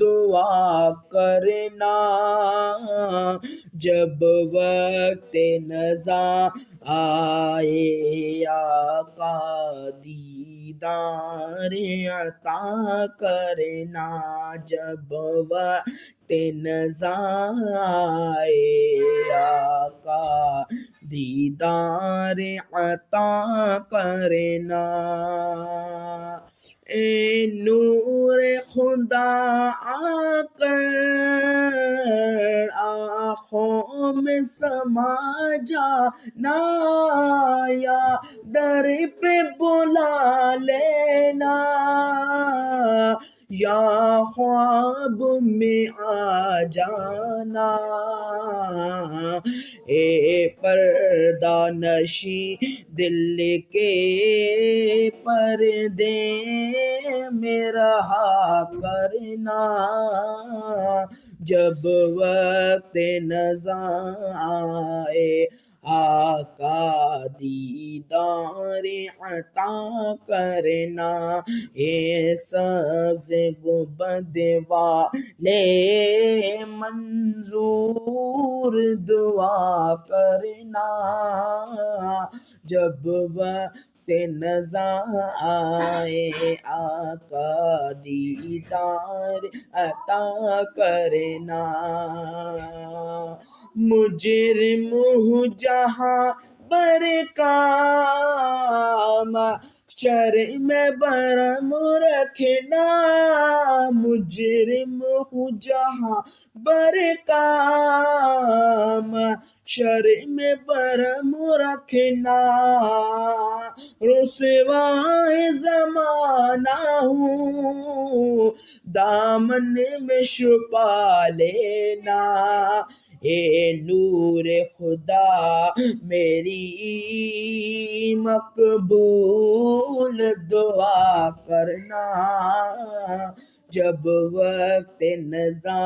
دعا کرنا، جب وقت نزا آئے آقا دیدار عطا کرنا، جب وقت نزا آئے آقا دیدار عطا کرنا۔ اے نور خدا آ کر آنکھوں میں سما جانا، یا در پہ بلا لینا، یا خواب میں آ جانا۔ اے پردہ نشی دل کے پردے میں رہا کرنا، جب وقت نزا آئے آقا دیدار عطا کرنا۔ اے سبز گنبد والے منظور دعا کرنا، جب وقت نزا آئے آقا دیدار عطا کرنا۔ مجرم ہوں جہاں بر کام محشر میں برہم رکھنا، مجرم ہوں جہاں بر کام محشر میں برہم رکھنا، رسوائے زمانہ ہوں دامن میں چھپا لینا۔ اے نور خدا میری مقبول دعا کرنا، جب وقت نزا